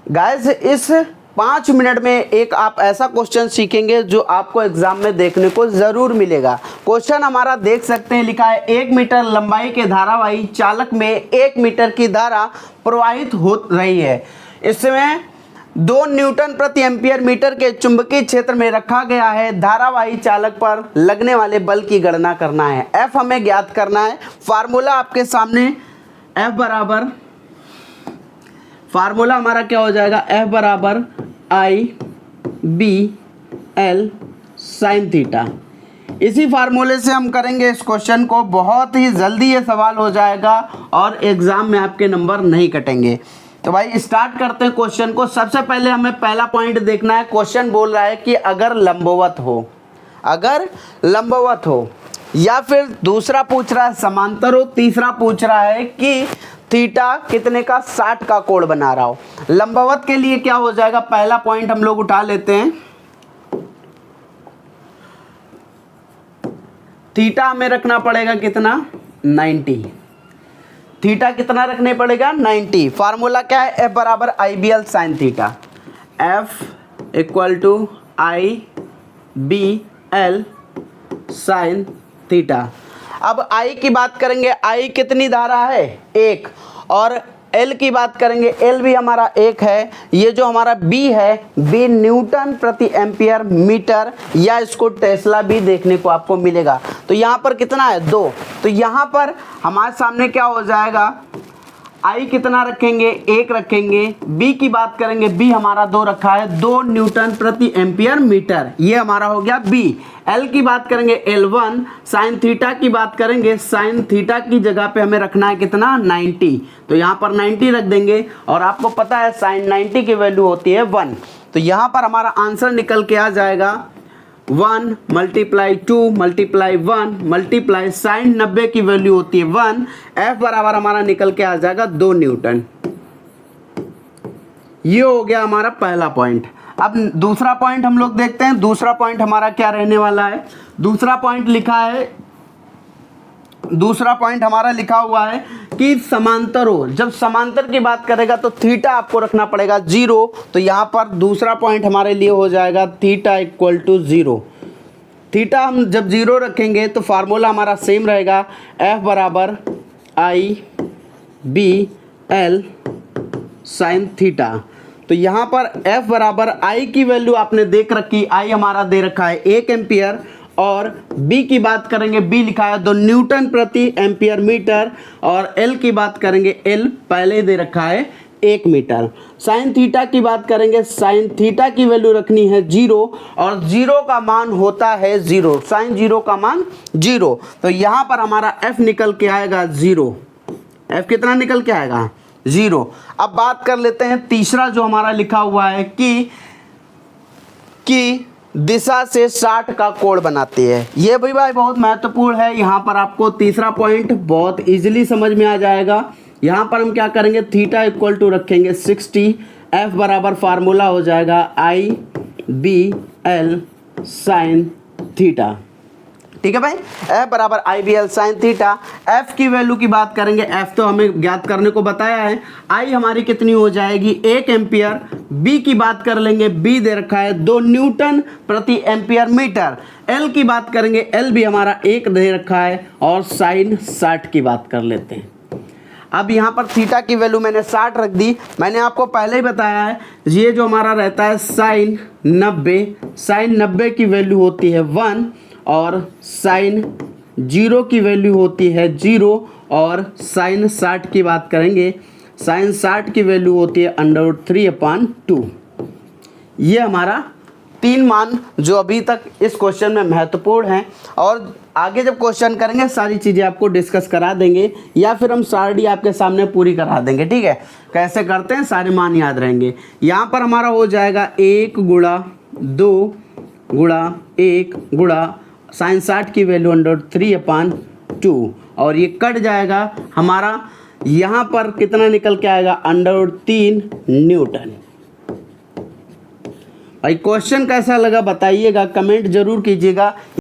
Guys इस 5 minute में एक आप ऐसा क्वेश्चन सीखेंगे जो आपको एग्जाम में देखने को ज़रूर मिलेगा। क्वेश्चन हमारा देख सकते हैं, लिखा है 1 मीटर लंबाई के धारावाही चालक में 1 मीटर की धारा प्रवाहित हो रही है। इसमें 2 न्यूटन प्रति एम्पियर मीटर के चुंबकीय क्षेत्र में रखा गया है। धारावाही चालक पर लगने वाले बल की गणना करना है। एफ हमें ज्ञात करना है। फार्मूला आपके सामने एफ बराबर, फार्मूला हमारा क्या हो जाएगा, एफ बराबर I B L sine theta. इसी फार्मूले से हम करेंगे इस क्वेश्चन को। बहुत ही जल्दी ये सवाल हो जाएगा और एग्जाम में आपके नंबर नहीं कटेंगे। तो भाई स्टार्ट करते हैं क्वेश्चन को। सबसे पहले हमें पहला पॉइंट देखना है। क्वेश्चन बोल रहा है कि अगर लंबवत हो, अगर लंबवत हो, या फिर दूसरा पूछ रहा है समांतर हो, तीसरा पूछ रहा है कि थीटा कितने का 60 का कोण बना रहा हो। लंबवत के लिए क्या हो जाएगा, पहला पॉइंट हम लोग उठा लेते हैं। थीटा हमें रखना पड़ेगा कितना, 90। थीटा कितना रखने पड़ेगा, 90। फार्मूला क्या है, एफ बराबर I B L sine theta. F equal to I B L sine theta. अब आई की बात करेंगे, आई कितनी धारा है, 1, और एल की बात करेंगे, एल भी हमारा 1 है। ये जो हमारा बी है, बी न्यूटन प्रति एम्पियर मीटर, या इसको टेस्ला भी देखने को आपको मिलेगा। तो यहाँ पर कितना है, 2। तो यहाँ पर हमारे सामने क्या हो जाएगा, आई कितना रखेंगे, 1 रखेंगे। बी की बात करेंगे, बी हमारा 2 रखा है, 2 न्यूटन प्रति एम्पियर मीटर, ये हमारा हो गया बी। एल की बात करेंगे L1। साइन थीटा की बात करेंगे, साइन थीटा की जगह पे हमें रखना है कितना, 90। तो यहाँ पर 90 रख देंगे, और आपको पता है साइन 90 की वैल्यू होती है 1। तो यहाँ पर हमारा आंसर निकल के आ जाएगा 1 मल्टीप्लाई 2 मल्टीप्लाई 1 मल्टीप्लाई साइन 90 की वैल्यू होती है 1। एफ बराबर हमारा निकल के आ जाएगा 2 न्यूटन। ये हो गया हमारा पहला पॉइंट। अब दूसरा पॉइंट हम लोग देखते हैं। दूसरा पॉइंट हमारा क्या रहने वाला है, दूसरा पॉइंट लिखा है, दूसरा पॉइंट हमारा लिखा हुआ है कि समांतर हो। जब समांतर की बात करेगा तो थीटा आपको रखना पड़ेगा 0। तो यहाँ पर दूसरा पॉइंट हमारे लिए हो जाएगा थीटा इक्वल टू 0। थीटा हम जब 0 रखेंगे तो फार्मूला हमारा सेम रहेगा, एफ बराबर I B L sine theta. तो यहाँ पर f बराबर आई की वैल्यू आपने देख रखी, आई हमारा दे रखा है 1 एम्पियर, और b की बात करेंगे, b लिखा है 2 न्यूटन प्रति एम्पियर मीटर, और l की बात करेंगे, l पहले दे रखा है 1 मीटर। साइन थीटा की बात करेंगे, साइन थीटा की वैल्यू रखनी है 0, और 0 का मान होता है 0, साइन 0 का मान 0। तो यहाँ पर हमारा f निकल के आएगा 0। f कितना निकल के आएगा, 0। अब बात कर लेते हैं तीसरा जो हमारा लिखा हुआ है कि दिशा से 60 का कोण बनाती है। ये भी भाई बहुत महत्वपूर्ण है। यहाँ पर आपको तीसरा पॉइंट बहुत इजीली समझ में आ जाएगा। यहाँ पर हम क्या करेंगे, थीटा इक्वल टू रखेंगे 60। एफ बराबर फार्मूला हो जाएगा I B L sine theta. ठीक है भाई, एफ बराबर I B L sine theta. F की वैल्यू की बात करेंगे, एफ तो हमें ज्ञात करने को बताया है। आई हमारी कितनी हो जाएगी, 1 एम्पियर। बी की बात कर लेंगे, बी दे रखा है 2 न्यूटन प्रति एम्पियर मीटर। एल की बात करेंगे, एल भी हमारा 1 दे रखा है, और साइन 60 की बात कर लेते हैं। अब यहाँ पर थीटा की वैल्यू मैंने 60 रख दी। मैंने आपको पहले ही बताया है, ये जो हमारा रहता है साइन 90, साइन 90 की वैल्यू होती है 1, और साइन 0 की वैल्यू होती है 0, और साइन 60 की बात करेंगे, साइन 60 की वैल्यू होती है √3/2। ये हमारा 3 मान जो अभी तक इस क्वेश्चन में महत्वपूर्ण हैं, और आगे जब क्वेश्चन करेंगे सारी चीज़ें आपको डिस्कस करा देंगे, या फिर हम सारी आपके सामने पूरी करा देंगे। ठीक है, कैसे करते हैं, सारे मान याद रहेंगे। यहाँ पर हमारा हो जाएगा 1 गुणा 2 गुणा 1 गुणा साइन 60 की वैल्यू √3/2, और ये कट जाएगा हमारा, यहाँ पर कितना निकल के आएगा, √3 न्यूटन। भाई क्वेश्चन कैसा लगा बताइएगा, कमेंट जरूर कीजिएगा।